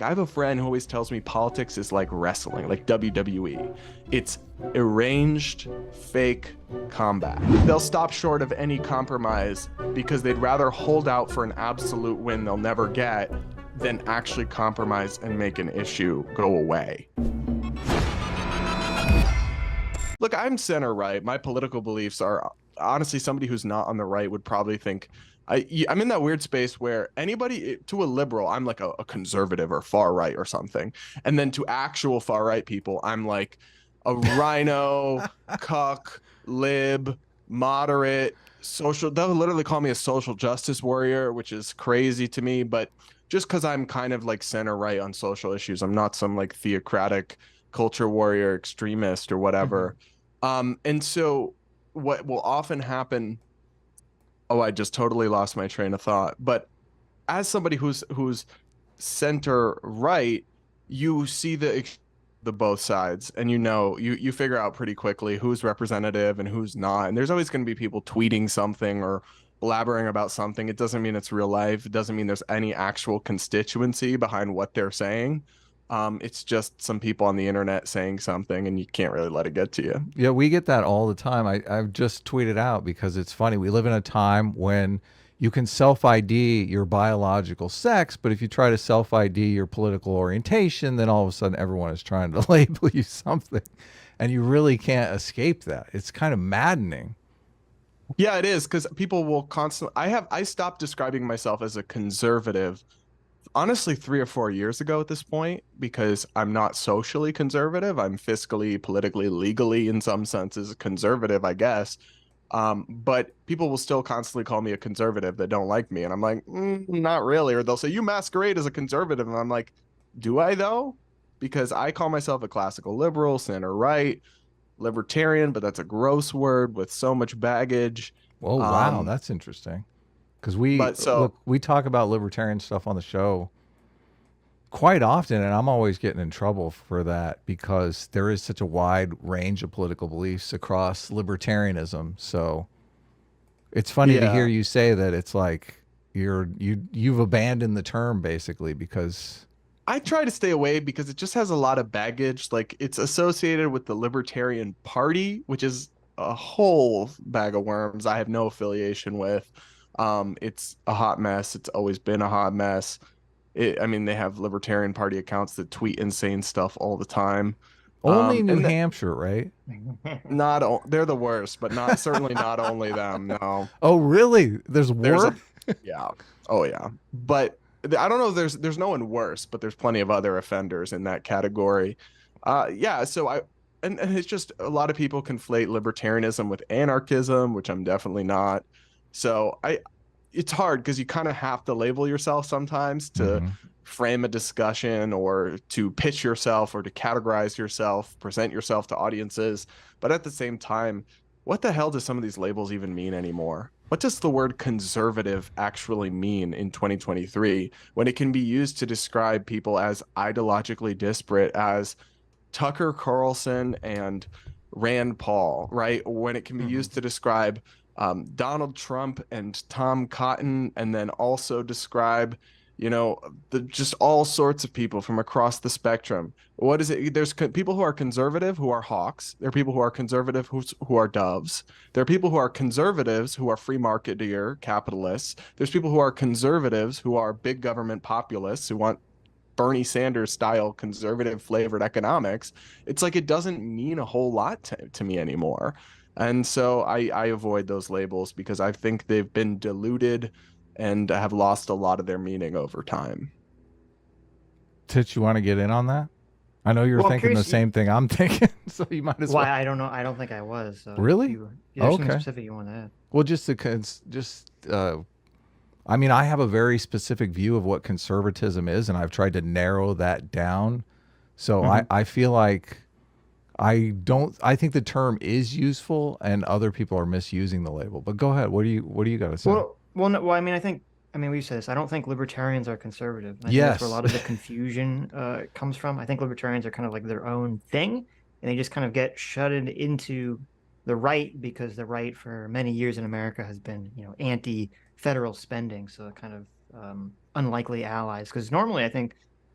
I have a friend who always tells me politics is like wrestling, like WWE. It's arranged, fake combat. They'll stop short of any compromise because they'd rather hold out for an absolute win they'll never get than actually compromise and make an issue go away. Look, I'm center right. My political beliefs are honestly somebody who's not on the right would probably think I'm in that weird space where anybody to a liberal, I'm like a conservative or far right or something. And then to actual far right people, I'm like a rhino, cuck, lib, moderate, social. They'll literally call me a social justice warrior, which is crazy to me. But just because I'm kind of like center right on social issues, I'm not some like theocratic culture warrior extremist or whatever. And so what will often happen, oh, I just totally lost my train of thought. But as somebody who's center right, you see the both sides, and you figure out pretty quickly who's representative and who's not. And there's always going to be people tweeting something or blabbering about something. It doesn't mean it's real life. It doesn't mean there's any actual constituency behind what they're saying. It's just some people on the internet saying something, and you can't really let it get to you. Yeah, we get that all the time. I've just tweeted out because it's funny. We live in a time when you can self ID your biological sex, but if you try to self ID your political orientation, then all of a sudden everyone is trying to label you something. And you really can't escape that. It's kind of maddening. Yeah, it is because people will constantly. I stopped describing myself as a conservative honestly 3 or 4 years ago at this point because I'm not socially conservative. I'm fiscally, politically, legally, in some senses, conservative, I guess. But people will still constantly call me a conservative that don't like me, and I'm like, not really. Or they'll say you masquerade as a conservative, and I'm like, do I though? Because I call myself a classical liberal, center right, libertarian, but that's a gross word with so much baggage. Oh, wow. Um, That's interesting. Because we but so look, we talk about libertarian stuff on the show quite often, and I'm always getting in trouble for that because there is such a wide range of political beliefs across libertarianism. So it's funny to hear yeah, you say that it's like you've abandoned the term basically because I try to stay away because it just has a lot of baggage. Like it's associated with the Libertarian Party, which is a whole bag of worms I have no affiliation with. It's a hot mess. It's always been a hot mess. I mean, they have Libertarian Party accounts that tweet insane stuff all the time. only New And Hampshire, right? they're the worst, but not certainly not only them. No, Oh, really? There's there's war? a yeah, oh yeah, but I don't know. There's no one worse, but there's plenty of other offenders in that category. Yeah. So and it's just a lot of people conflate libertarianism with anarchism, which I'm definitely not. So it's hard because you kind of have to label yourself sometimes to Mm-hmm. frame a discussion or to pitch yourself or to categorize yourself, present yourself to audiences. But at the same time, what the hell do some of these labels even mean anymore? What does the word conservative actually mean in 2023 when it can be used to describe people as ideologically disparate as Tucker Carlson and Rand Paul, right? When it can be Mhm. used to describe Donald Trump and Tom Cotton, and then also describe, just all sorts of people from across the spectrum. What is it? There's people who are conservative who are hawks. There are people who are conservative who are doves. There are people who are conservatives who are free marketeer capitalists. There's people who are conservatives who are big government populists who want Bernie Sanders style conservative flavored economics. It's like it doesn't mean a whole lot to me anymore. And so I avoid those labels because I think they've been diluted and have lost a lot of their meaning over time. Titch, you want to get in on that? I know you're Well, I'm thinking the curious. same thing I'm thinking, so you might as Why well. I don't know. I don't think I was. If Really? you, is there something Okay. specific you want to add? Well, I mean, I have a very specific view of what conservatism is, and I've tried to narrow that down. So Mhm. I feel like I think the term is useful, and other people are misusing the label. But go ahead. What do you got to say? No, well, I mean, I mean, we've said this. I don't think libertarians are conservative, and I think that's where a Yes. lot of the confusion comes from. I think libertarians are kind of like their own thing, and they just kind of get shutted into the right because the right for many years in America has been, anti-federal spending, so kind of unlikely allies. Because normally, I think,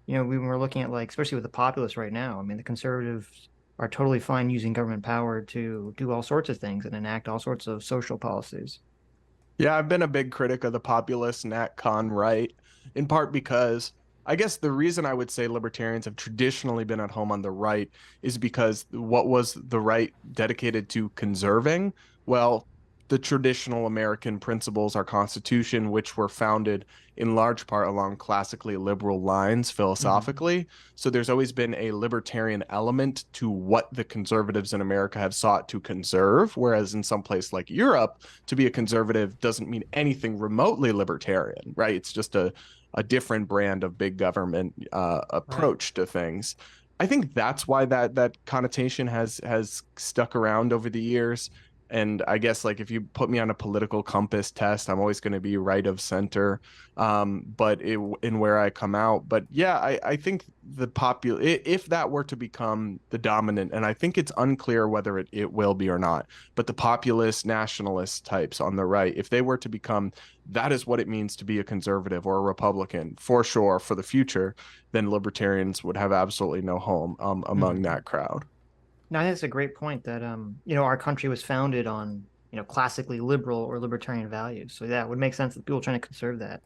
we were looking at like, especially with the populace right now. I mean, the conservatives are totally fine using government power to do all sorts of things and enact all sorts of social policies. Yeah, I've been a big critic of the populist Nat Con right, in part because I guess the reason I would say libertarians have traditionally been at home on the right is because what was the right dedicated to conserving? Well, the traditional American principles, our Constitution, which were founded in large part along classically liberal lines Hmm. philosophically. So there's always been a libertarian element to what the conservatives in America have sought to conserve, whereas in some place like Europe, to be a conservative doesn't mean anything remotely libertarian, right? It's just a different brand of big government Right. approach to things. I think that's why that connotation has stuck around over the years. And I guess like if you put me on a political compass test, I'm always going to be right of center, but in where I come out. But yeah, I think if that were to become the dominant, and I think it's unclear whether it will be or not, but the populist nationalist types on the right, if they were to become that is what it means to be a conservative or a Republican for sure for the future, then libertarians would have absolutely no home among Hmm. that crowd. Now, I think it's a great point that our country was founded on, classically liberal or libertarian values. So yeah, it would make sense that people trying to conserve that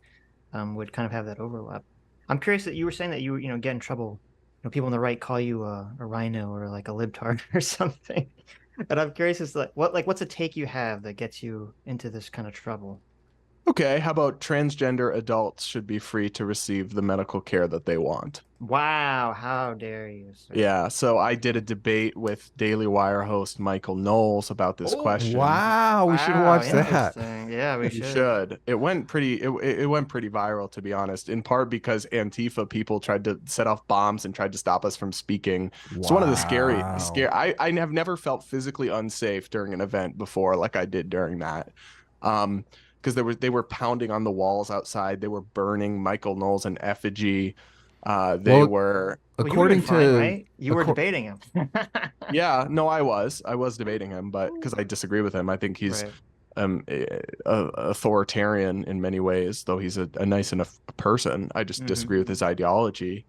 would kind of have that overlap. I'm curious that you were saying that you get in trouble. People on the right call you a rhino or like a libtard or something. And I'm curious as to what's a take you have that gets you into this kind of trouble? Okay, how about transgender adults should be free to receive the medical care that they want? Wow, how dare you, sir? Yeah, so I did a debate with Daily Wire host Michael Knowles about this Oh, question. Wow, we should wow, watch that. interesting. Yeah, we You should. should. It went pretty viral, to be honest, in part because Antifa people tried to set off bombs and tried to stop us from speaking. So one of the Wow. I have never felt physically unsafe during an event before like I did during that. Um, because they were pounding on the walls outside. They were burning Michael Knowles in effigy. They Well, were Well, you were doing according fine, to right? You were accor- debating him. Yeah, no, I was debating him, but because I disagree with him, I think he's Right. authoritarian in many ways, though he's a nice enough person. I just Hmm. disagree with his ideology.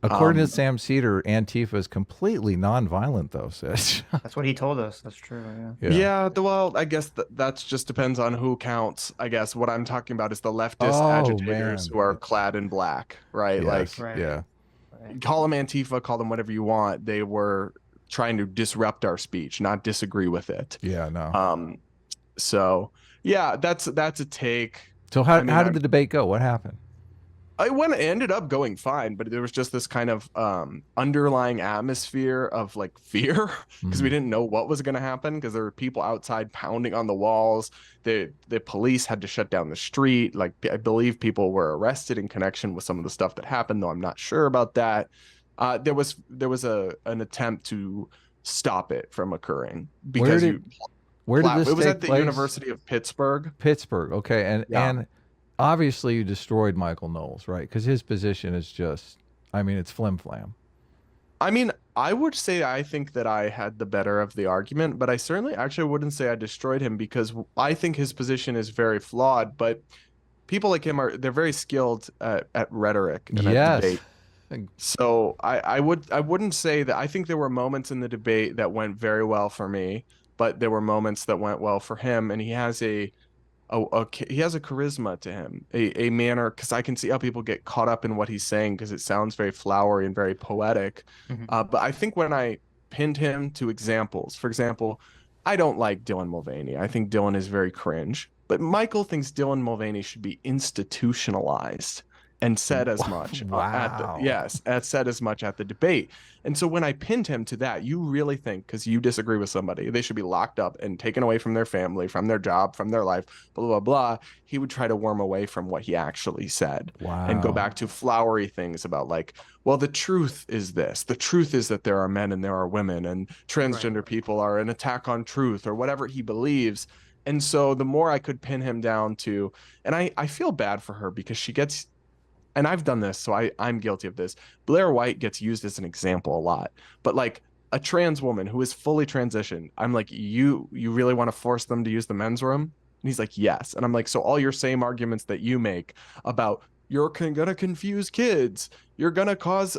according to Um, Sam Cedar, Antifa is completely nonviolent, though, Sitch. That's what he told us. That's true. Yeah. yeah, well, I guess that's just depends on who counts. I guess what I'm talking about is the leftist Oh agitators man. who are clad in black, right? Yes. Like, Yeah. Right. Yeah. Right. call them Antifa, call them whatever you want. They were trying to disrupt our speech, not disagree with it. Yeah. No. Um, so yeah, that's a take. So I mean, how did the debate go? What happened? it ended up going fine, but there was just this kind of underlying atmosphere of like fear because we Mhm. didn't know what was going to happen because there were people outside pounding on the walls. The police had to shut down the street. Like I believe people were arrested in connection with some of the stuff that happened, though I'm not sure about that. There was a an attempt to stop it from occurring Where because did where did it this was at take the place? University of Pittsburgh. Pittsburgh. Okay. Yeah. And obviously you destroyed Michael Knowles, right? Because his position is just, I mean, it's flim flam. I mean, I would say I think that I had the better of the argument, but I certainly actually wouldn't say I destroyed him because I think his position is very flawed. But people like him they're very skilled at rhetoric and at Yes. debate. So I wouldn't say that I think there were moments in the debate that went very well for me, but there were moments that went well for him, and he has a charisma to him, a manner, because I can see how people get caught up in what he's saying because it sounds very flowery and very poetic. Hmm. But I think when I pinned him to examples, for example, I don't like Dylan Mulvaney. I think Dylan is very cringe, but Michael thinks Dylan Mulvaney should be institutionalized and said as much Wow. said as much at the debate. And so when I pinned him to that, you really think because you disagree with somebody, they should be locked up and taken away from their family, from their job, from their life, blah, blah, blah. He would try to worm away from what he actually said and go Wow. back to flowery things about like, well, the truth is this. The truth is that there are men and there are women, and Right. transgender people are an attack on truth or whatever he believes. And so the more I could pin him down to, and I feel bad for her because she gets, and I've done this, so I'm guilty of this. Blair White gets used as an example a lot, but like a trans woman who is fully transitioned, I'm like, you really want to force them to use the men's room? And he's like, yes. And I'm like, so all your same arguments that you make about you're gonna confuse kids, you're gonna cause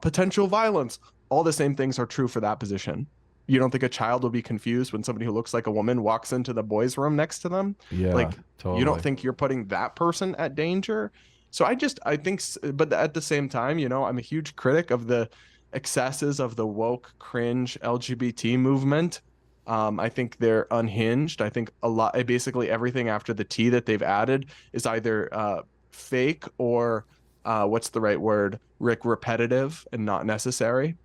potential violence. All the same things are true for that position. You don't think a child will be confused when somebody who looks like a woman walks into the boys' room next to them? Yeah, Like, you don't totally. think you're putting that person at danger? So I think, but at the same time, I'm a huge critic of the excesses of the woke, cringe LGBT movement. I think they're unhinged. I think basically everything after the T that they've added is either fake or what's the right word? Repetitive and not necessary.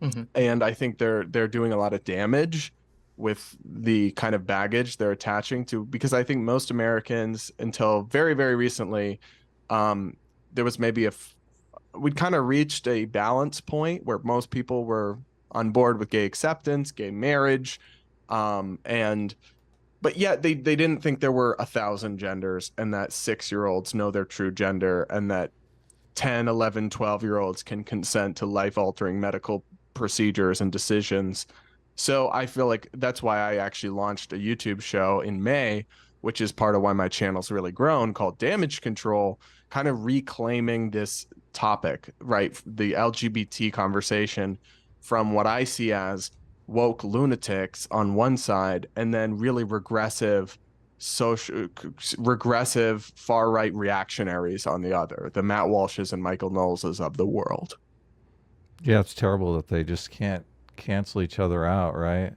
Hmm. And I think they're doing a lot of damage with the kind of baggage they're attaching to, because I think most Americans until very, very recently, um, there was maybe we'd kind of reached a balance point where most people were on board with gay acceptance, gay marriage, and but yet they didn't think there were 1,000 genders, and that 6 year olds know their true gender, and that 10, 11, 12 year olds can consent to life altering medical procedures and decisions. So I feel like that's why I actually launched a YouTube show in May, which is part of why my channel's really grown, called Damage Control, kind of reclaiming this topic, right? The LGBT conversation from what I see as woke lunatics on one side, and then really regressive far right reactionaries on the other, the Matt Walshes and Michael Knowleses of the world. Yeah, it's terrible that they just can't cancel each other out, right?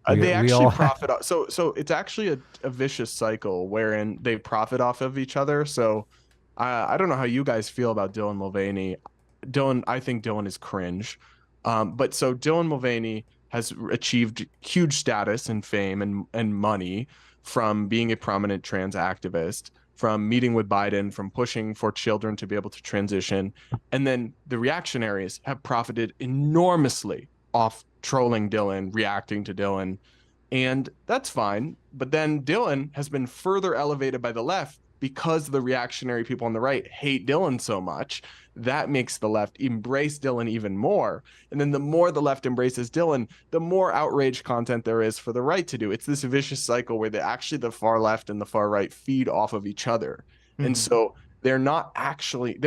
They We actually all profit off. So it's actually a vicious cycle wherein they profit off of each other. So I don't know how you guys feel about Dylan Mulvaney. I think Dylan is cringe. But so Dylan Mulvaney has achieved huge status and fame and money from being a prominent trans activist, from meeting with Biden, from pushing for children to be able to transition. And then the reactionaries have profited enormously off trolling Dylan, reacting to Dylan. And that's fine. But then Dylan has been further elevated by the left because the reactionary people on the right hate Dylan so much. That makes the left embrace Dylan even more. And then the more the left embraces Dylan, the more outrage content there is for the right to do. It's this vicious cycle where the far left and the far right feed off of each other. And Hmm. so they're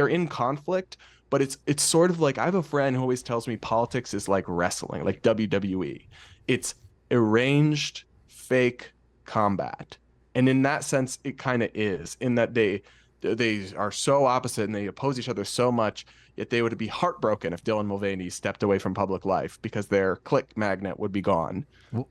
in conflict, but it's sort of like, I have a friend who always tells me politics is like wrestling, like WWE. It's arranged fake combat. And in that sense, it kind of is, in that they are so opposite and they oppose each other so much, yet they would be heartbroken if Dylan Mulvaney stepped away from public life because their click magnet would be gone.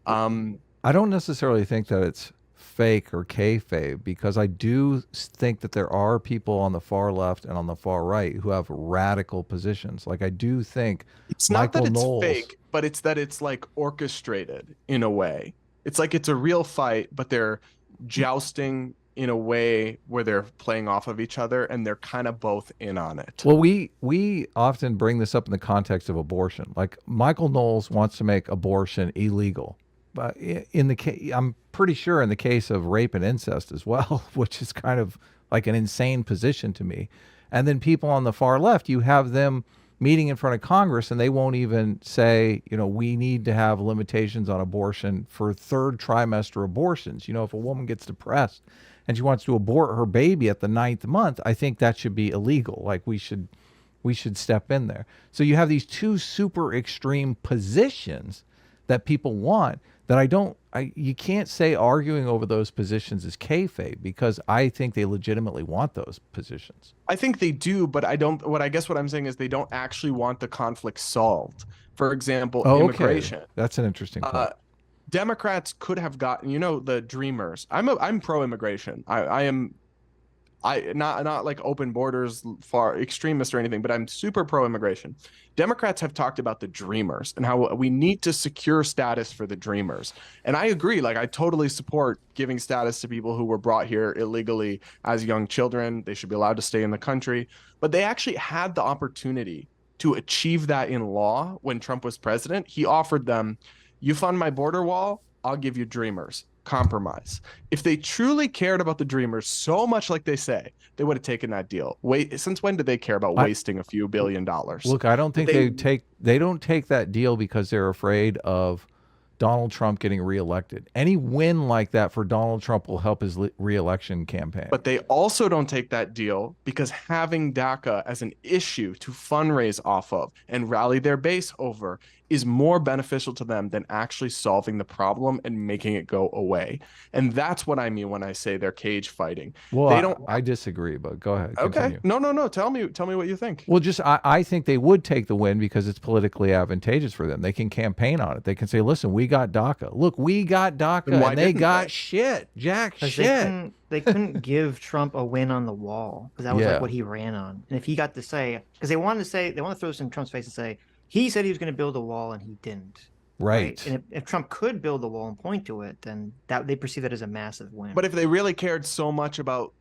Um, I don't necessarily think that it's fake or kayfabe, because I do think that there are people on the far left and on the far right who have radical positions. Like I do think it's not that Michael it's Knowles. fake, but it's that it's like orchestrated in a way. It's like it's a real fight, but they're jousting in a way where they're playing off of each other and they're kind of both in on it. Well, we often bring this up in the context of abortion. Like Michael Knowles wants to make abortion illegal, but in the case, I'm pretty sure in the case of rape and incest as well, which is kind of like an insane position to me. And then people on the far left, you have them meeting in front of Congress and they won't even say, we need to have limitations on abortion for third trimester abortions. If a woman gets depressed and she wants to abort her baby at the ninth month, I think that should be illegal. Like we should step in there. So you have these two super extreme positions that people want, that you can't say arguing over those positions is kayfabe, because I think they legitimately want those positions. I think they do, but what I'm saying is they don't actually want the conflict solved. For example, Oh, okay. immigration. That's an interesting Uh, point. Democrats could have gotten, the Dreamers. I'm pro immigration. I am not like open borders, far extremist or anything, but I'm super pro immigration. Democrats have talked about the Dreamers and how we need to secure status for the Dreamers. And I agree, like I totally support giving status to people who were brought here illegally as young children. They should be allowed to stay in the country. But they actually had the opportunity to achieve that in law when Trump was president. He offered them, you fund my border wall, I'll give you Dreamers. Compromise. If they truly cared about the Dreamers so much like they say, they would have taken that deal. Wait, since when did they care about I wasting a few $1 billion? Look, I don't think They they don't take that deal because they're afraid of Donald Trump getting reelected. Any win like that for Donald Trump will help his reelection campaign. But they also don't take that deal because having DACA as an issue to fundraise off of and rally their base over is more beneficial to them than actually solving the problem and making it go away. And that's what I mean when I say they're cage fighting. Well, they don't. I disagree, but go ahead. Okay. Continue. No. Tell me what you think. Well, just I think they would take the win because it's politically advantageous for them. They can campaign on it. They can say, listen, we got DACA. Look, we got DACA, and they got shit. Jack shit. They couldn't give Trump a win on the wall because that was like what he ran on. And if he got to say, because they want to throw this in Trump's face and say, he said he was going to build a wall and he didn't. Right. And if Trump could build the wall and point to it, then they perceive that as a massive win. But if they really cared so much about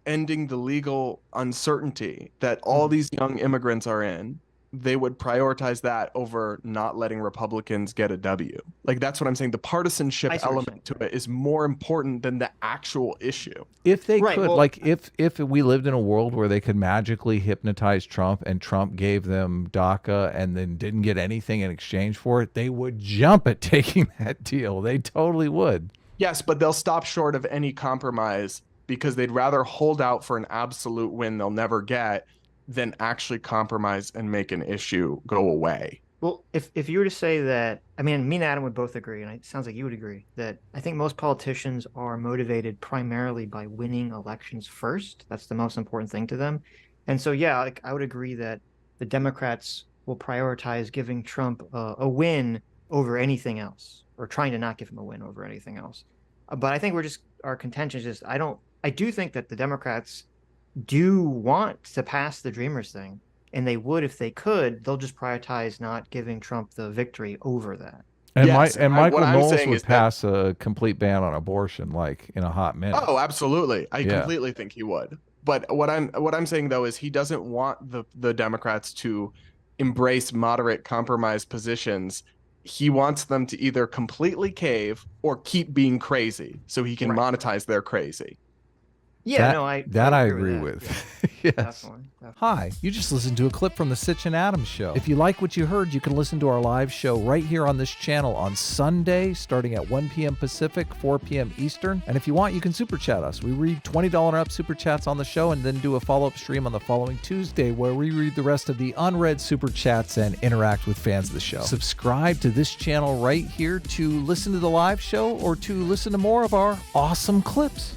ending the legal uncertainty that all these young immigrants are in, they would prioritize that over not letting Republicans get a W. Like, that's what I'm saying. The partisanship element to it is more important than the actual issue. If they could, like, if we lived in a world where they could magically hypnotize Trump and Trump gave them DACA and then didn't get anything in exchange for it, they would jump at taking that deal. They totally would. Yes, but they'll stop short of any compromise because they'd rather hold out for an absolute win they'll never get than actually compromise and make an issue go away. Well, if you were to say that, I mean, me and Adam would both agree, and it sounds like you would agree, that I think most politicians are motivated primarily by winning elections first. That's the most important thing to them. And so, yeah, like, I would agree that the Democrats will prioritize giving Trump a win over anything else, or trying to not give him a win over anything else. But I think our contention is just, I do think that the Democrats do want to pass the Dreamers thing, and they would if they could. They'll just prioritize not giving Trump the victory over that. And, Michael Knowles would pass a complete ban on abortion, like, in a hot minute. Oh, absolutely. I completely think he would. But what I'm saying though is he doesn't want the Democrats to embrace moderate compromise positions. He wants them to either completely cave or keep being crazy so he can monetize their crazy. Yeah, I agree with. Yeah. Yes. Definitely. Hi, you just listened to a clip from the Sitch and Adams show. If you like what you heard, you can listen to our live show right here on this channel on Sunday, starting at 1 p.m. Pacific, 4 p.m. Eastern. And if you want, you can super chat us. We read $20 and up super chats on the show and then do a follow-up stream on the following Tuesday where we read the rest of the unread super chats and interact with fans of the show. Subscribe to this channel right here to listen to the live show or to listen to more of our awesome clips.